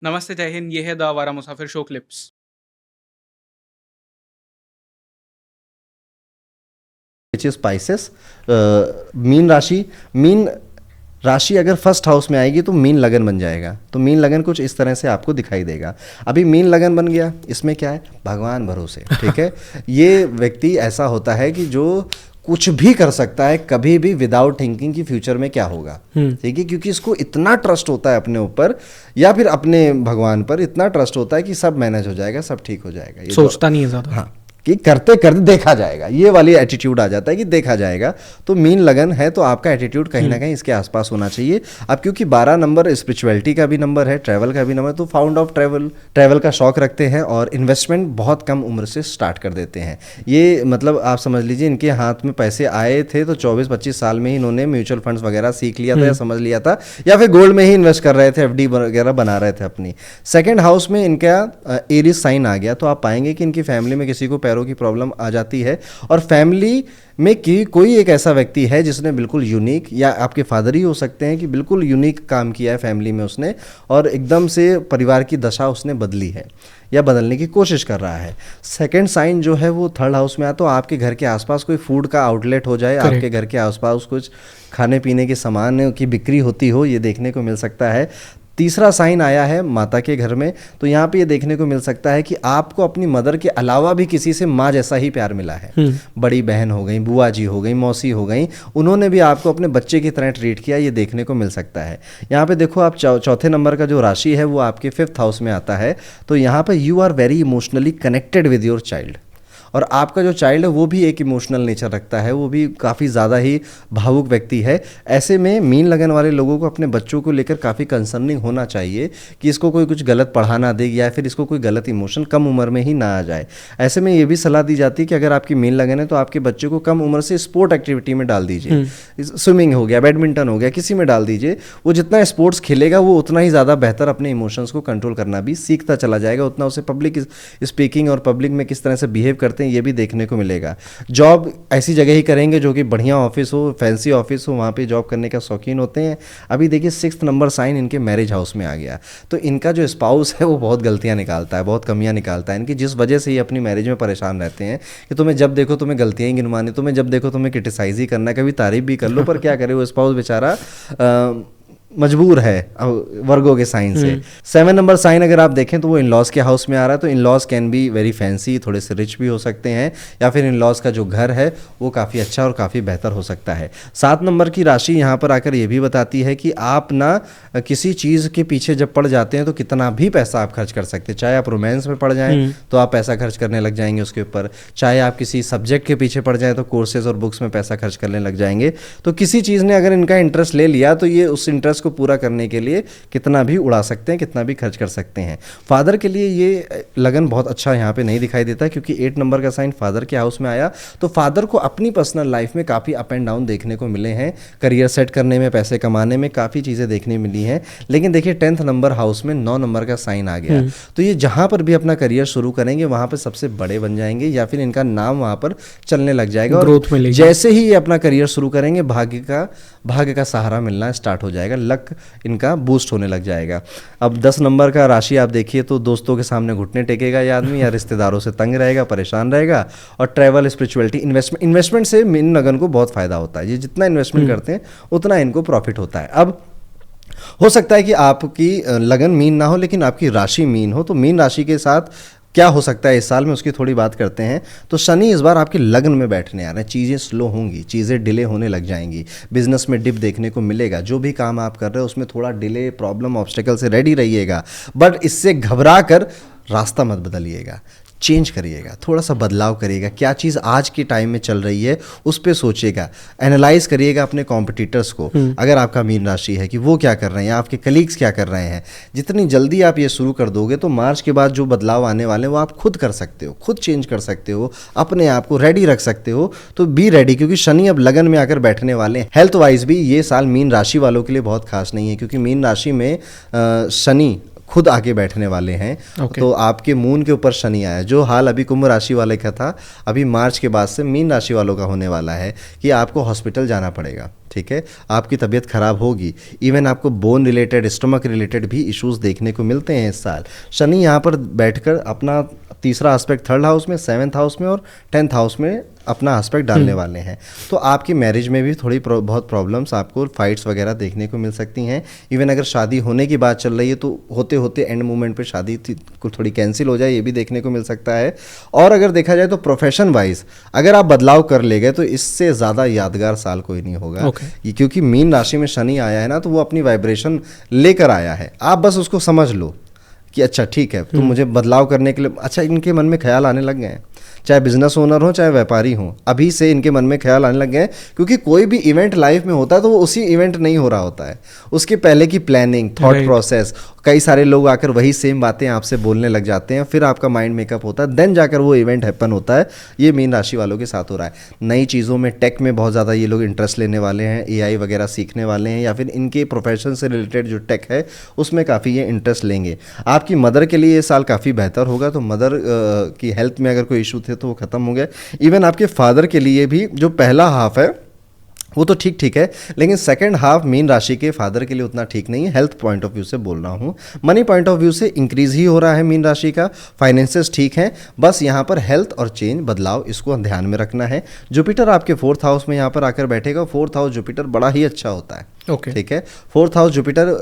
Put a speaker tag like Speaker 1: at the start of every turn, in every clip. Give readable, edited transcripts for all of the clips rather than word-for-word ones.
Speaker 1: नमस्ते, जय हिंद। ये है द आवारा मुसाफिर show clips.
Speaker 2: Which is spices. Mean राशि अगर फर्स्ट हाउस में आएगी तो मीन लगन बन जाएगा। तो मीन लगन कुछ इस तरह से आपको दिखाई देगा। अभी मीन लगन बन गया, इसमें क्या है, भगवान भरोसे, ठीक है। ये व्यक्ति ऐसा होता है कि जो कुछ भी कर सकता है कभी भी विदाउट थिंकिंग कि फ्यूचर में क्या होगा, ठीक है, क्योंकि इसको इतना ट्रस्ट होता है अपने ऊपर या फिर अपने भगवान पर, इतना ट्रस्ट होता है कि सब मैनेज हो जाएगा, सब ठीक हो जाएगा। ये
Speaker 1: सोचता नहीं है ज्यादा।
Speaker 2: हाँ, कि करते करते देखा जाएगा, ये वाली एटीट्यूड आ जाता है कि देखा जाएगा। तो मीन लगन है तो आपका एटीट्यूड कहीं ना कहीं इसके आसपास होना चाहिए। अब क्योंकि 12 नंबर स्पिरिचुअलिटी का भी नंबर है, ट्रैवल का भी नंबर, तो फाउंड ऑफ ट्रैवल का शौक रखते हैं और इन्वेस्टमेंट बहुत कम उम्र से स्टार्ट कर देते हैं। ये मतलब आप समझ लीजिए इनके हाथ में पैसे आए थे तो 24-25 साल में ही इन्होंने म्यूचुअल फंड्स वगैरह सीख लिया था या समझ लिया था, या फिर गोल्ड में ही इन्वेस्ट कर रहे थे, एफडी वगैरह बना रहे थे अपनी। सेकेंड हाउस में इनका एरीज साइन आ गया, तो आप पाएंगे कि इनकी फैमिली में किसी को पैरों की प्रॉब्लम आ जाती है, और फैमिली में कि कोई एक ऐसा व्यक्ति है जिसने बिल्कुल यूनिक, या आपके फादर ही हो सकते हैं कि बिल्कुल यूनिक काम किया है फैमिली में उसने, और एकदम से परिवार की दशा उसने बदली है या बदलने की कोशिश कर रहा है। सेकंड साइन जो है वो थर्ड हाउस में आता, तो आपके घर के आसपास कोई फूड का आउटलेट हो जाए, आपके घर के आसपास कुछ खाने पीने के सामान की बिक्री होती हो, ये देखने को मिल सकता है। तीसरा साइन आया है माता के घर में, तो यहाँ पे ये देखने को मिल सकता है कि आपको अपनी मदर के अलावा भी किसी से माँ जैसा ही प्यार मिला है। बड़ी बहन हो गई, बुआ जी हो गई, मौसी हो गई, उन्होंने भी आपको अपने बच्चे की तरह ट्रीट किया, ये देखने को मिल सकता है। यहाँ पे देखो आप चौथे नंबर का जो राशि है वो आपके 5th हाउस में आता है, तो यहाँ पे you are very emotionally connected with your child, और आपका जो चाइल्ड है वो भी एक इमोशनल नेचर रखता है, वो भी काफ़ी ज़्यादा ही भावुक व्यक्ति है। ऐसे में मीन लगन वाले लोगों को अपने बच्चों को लेकर काफ़ी कंसर्निंग होना चाहिए कि इसको कोई कुछ गलत पढ़ा ना दे, या फिर इसको कोई गलत इमोशन कम उम्र में ही ना आ जाए। ऐसे में ये भी सलाह दी जाती है कि अगर आपकी मीन लगन है तो आपके बच्चे को कम उम्र से स्पोर्ट एक्टिविटी में डाल दीजिए। स्विमिंग हो गया, बैडमिंटन हो गया, किसी में डाल दीजिए। वो जितना स्पोर्ट्स खेलेगा वो उतना ही ज़्यादा बेहतर अपने इमोशंस को कंट्रोल करना भी सीखता चला जाएगा, उतना उसे पब्लिक स्पीकिंग और पब्लिक में किस तरह से बिहेव करते हैं ये भी देखने को मिलेगा। जॉब ऐसी जगह ही करेंगे जो कि बढ़िया ऑफिस हो, फैंसी ऑफिस हो, वहाँ पे जॉब करने का शौकीन होते हैं। अभी देखिए 6th नंबर साइन इनके मैरिज हाउस में आ गया, तो इनका जो स्पाउस है वो बहुत गलतियाँ निकालता है, बहुत कमियाँ निकालता है इनकी, जिस वजह से ये अपनी मैरिज में परेशान रहते हैं कि तुम्हें जब देखो तुम्हें गलतियाँ ही गिनवानी, तुम्हें जब देखो तुम्हें क्रिटिसाइज ही करना है, कभी तारीफ भी कर लो, पर क्या करे वो स्पाउस बेचारा मजबूर है वर्गों के साइन से। 7 नंबर साइन अगर आप देखें तो वो इन लॉज के हाउस में आ रहा है, तो in laws can be very fancy, थोड़े से रिच भी हो सकते हैं, या फिर इन लॉज का जो घर है वो काफ़ी अच्छा और काफ़ी बेहतर हो सकता है। 7 नंबर की राशि यहाँ पर आकर ये भी बताती है कि आप ना किसी चीज़ के पीछे जब पड़ जाते हैं तो कितना भी पैसा आप खर्च कर सकते हैं। चाहे आप रोमांस में पड़ जाएं तो आप पैसा खर्च करने लग जाएंगे उसके ऊपर, चाहे आप किसी सब्जेक्ट के पीछे पड़ जाएं तो कोर्सेज और बुक्स में पैसा खर्च करने लग जाएंगे। तो किसी चीज़ ने अगर इनका इंटरेस्ट ले लिया तो ये उस इंटरेस्ट को पूरा करने के लिए कितना भी उड़ा सकते हैं, कितना भी खर्च कर सकते हैं। फादर के लिए ये लगन बहुत अच्छा यहाँ पे नहीं दिखाई देता, क्योंकि 8 नंबर का साइन फादर के हाउस में आया, तो फादर को अपनी पर्सनल लाइफ में काफ़ी अप एंड डाउन देखने को मिले हैं, करियर सेट करने में, पैसे कमाने में काफ़ी चीज़ें देखने मिली हैं। लेकिन देखिए 10th नंबर हाउस में 9 नंबर का साइन आ गया, तो ये जहाँ पर भी अपना करियर शुरू करेंगे वहाँ पर सबसे बड़े बन जाएंगे, या फिर इनका नाम वहाँ पर चलने लग जाएगा, ग्रोथ मिलेगी। जैसे ही ये अपना करियर शुरू करेंगे भाग्य का सहारा मिलना स्टार्ट हो जाएगा, लक इनका बूस्ट होने लग जाएगा। अब 10 नंबर का राशि आप देखिए तो दोस्तों के सामने घुटने टेकेगा ये आदमी, या रिश्तेदारों से तंग रहेगा, परेशान रहेगा। और ट्रैवल, स्पिरिचुअलिटी, इन्वेस्टमेंट से मीन लगन को बहुत फायदा होता है, ये जितना इन्वेस्टमेंट करते हैं उतना इनको प्रॉफिट होता है। अब हो सकता है कि आपकी लगन मीन ना हो लेकिन आपकी राशि मीन हो, तो मीन राशि के साथ क्या हो सकता है इस साल में उसकी थोड़ी बात करते हैं। तो शनि इस बार आपके लगन में बैठने आ रहे हैं, चीज़ें स्लो होंगी, चीज़ें डिले होने लग जाएंगी, बिजनेस में डिप देखने को मिलेगा, जो भी काम आप कर रहे हो उसमें थोड़ा डिले, प्रॉब्लम, ऑब्स्टिकल से रेडी रहिएगा, बट इससे घबरा कर रास्ता मत बदलिएगा, चेंज करिएगा, थोड़ा सा बदलाव करिएगा। क्या चीज़ आज के टाइम में चल रही है उस पर सोचिएगा, एनालाइज करिएगा अपने कॉम्पिटिटर्स को, अगर आपका मीन राशि है कि वो क्या कर रहे हैं, आपके कलीग्स क्या कर रहे हैं। जितनी जल्दी आप ये शुरू कर दोगे तो मार्च के बाद जो बदलाव आने वाले हैं वो आप खुद कर सकते हो, खुद चेंज कर सकते हो, अपने आप को रेडी रख सकते हो। तो बी रेडी, क्योंकि शनि अब लगन में आकर बैठने वाले हैं। हेल्थ वाइज भी ये साल मीन राशि वालों के लिए बहुत खास नहीं है, क्योंकि मीन राशि में शनि खुद आके बैठने वाले हैं। तो आपके मून के ऊपर शनि आया, जो हाल अभी कुंभ राशि वाले का था, अभी मार्च के बाद से मीन राशि वालों का होने वाला है कि आपको हॉस्पिटल जाना पड़ेगा। ठीक है, आपकी तबीयत खराब होगी, इवन आपको बोन रिलेटेड, स्टमक रिलेटेड भी इश्यूज देखने को मिलते हैं इस साल। शनि यहाँ पर बैठकर अपना तीसरा एस्पेक्ट थर्ड हाउस में, 7th हाउस में और 10th हाउस में अपना एस्पेक्ट डालने वाले हैं। तो आपकी मैरिज में भी थोड़ी बहुत प्रॉब्लम्स, आपको फाइट्स वगैरह देखने को मिल सकती हैं। इवन अगर शादी होने की बात चल रही है तो होते होते एंड मोमेंट पे शादी को थोड़ी कैंसिल हो जाए, ये भी देखने को मिल सकता है। और अगर देखा जाए तो प्रोफेशन वाइज अगर आप बदलाव कर ले गए तो इससे ज़्यादा यादगार साल कोई नहीं होगा। ये क्योंकि मीन राशि में शनि आया है ना, तो वो अपनी वाइब्रेशन लेकर आया है। आप बस उसको समझ लो कि अच्छा ठीक है, तो मुझे बदलाव करने के लिए, अच्छा इनके मन में ख्याल आने लग गए हैं, चाहे बिजनेस ओनर हो चाहे व्यापारी हो, अभी से इनके मन में ख्याल आने लग गए हैं। क्योंकि कोई भी इवेंट लाइफ में होता है तो वो उसी इवेंट नहीं हो रहा होता है, उसके पहले की प्लानिंग, थॉट प्रोसेस, कई सारे लोग आकर वही सेम बातें आपसे बोलने लग जाते हैं, फिर आपका माइंड मेकअप होता है, देन जाकर वो इवेंट हैपन होता है। ये मीन राशि वालों के साथ हो रहा है। नई चीज़ों में, टेक में बहुत ज़्यादा ये लोग इंटरेस्ट लेने वाले हैं, AI वगैरह सीखने वाले हैं, या फिर इनके प्रोफेशन से रिलेटेड जो टेक है उसमें काफ़ी ये इंटरेस्ट लेंगे। आपकी मदर के लिए ये साल काफ़ी बेहतर होगा, तो मदर की हेल्थ में अगर कोई इशू थे तो वो ख़त्म हो गए। इवन आपके फादर के लिए भी जो पहला हाफ है वो तो ठीक ठीक है, लेकिन सेकंड हाफ मीन राशि के फादर के लिए उतना ठीक नहीं है। हेल्थ पॉइंट ऑफ व्यू से बोल रहा हूँ, मनी पॉइंट ऑफ व्यू से इंक्रीज ही हो रहा है मीन राशि का, फाइनेंसेस ठीक हैं, बस यहाँ पर हेल्थ और चेंज, बदलाव, इसको ध्यान में रखना है। जुपिटर आपके 4th हाउस में यहाँ पर आकर बैठेगा। 4th हाउस जुपिटर बड़ा ही अच्छा होता है, ठीक है। 4th हाउस जुपिटर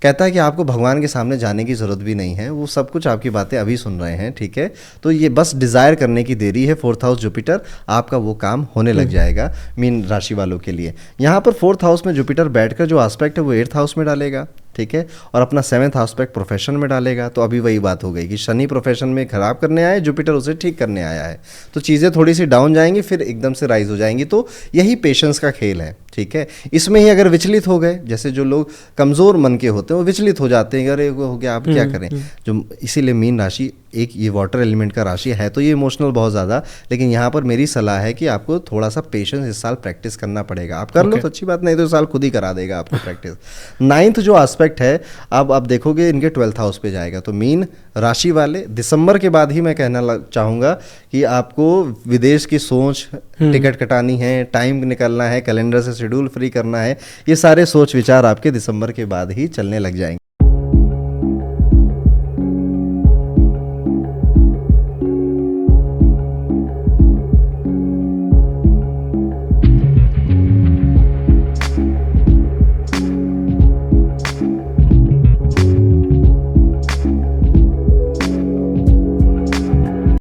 Speaker 2: कहता है कि आपको भगवान के सामने जाने की ज़रूरत भी नहीं है, वो सब कुछ आपकी बातें अभी सुन रहे हैं, ठीक है। तो ये बस डिज़ायर करने की देरी है। 4th हाउस जुपिटर, आपका वो काम होने लग जाएगा मीन राशि वालों के लिए। यहाँ पर 4th हाउस में जुपिटर बैठकर जो एस्पेक्ट है वो 8th हाउस में डालेगा, ठीक है, और अपना 7th एस्पेक्ट प्रोफेशन में डालेगा। तो अभी वही बात हो गई कि शनि प्रोफेशन में खराब करने आया है, जुपिटर उसे ठीक करने आया है, तो चीज़ें थोड़ी सी डाउन जाएंगी फिर एकदम से राइज हो जाएंगी। तो यही पेशेंस का खेल है, ठीक है। इसमें ही अगर विचलित हो गए, जैसे जो लोग कमज़ोर मन के होते हैं वो विचलित हो जाते हैं, अरे वो हो गया, आप क्या करें। जो इसीलिए मीन राशि एक ये वाटर एलिमेंट का राशि है, तो ये इमोशनल बहुत ज़्यादा, लेकिन यहाँ पर मेरी सलाह है कि आपको थोड़ा सा पेशेंस इस साल प्रैक्टिस करना पड़ेगा। आप कर लो तो अच्छी बात, नहीं तो इस साल खुद ही करा देगा आपको प्रैक्टिस। 9th जो एस्पेक्ट है, अब आप देखोगे इनके 12th हाउस पे जाएगा, तो मीन राशि वाले दिसंबर के बाद ही मैं कहना चाहूँगा कि आपको विदेश की सोच, टिकट कटानी है, टाइम निकलना है, कैलेंडर से शेड्यूल फ्री करना है, ये सारे सोच विचार आपके दिसंबर के बाद ही चलने लग जाएंगे।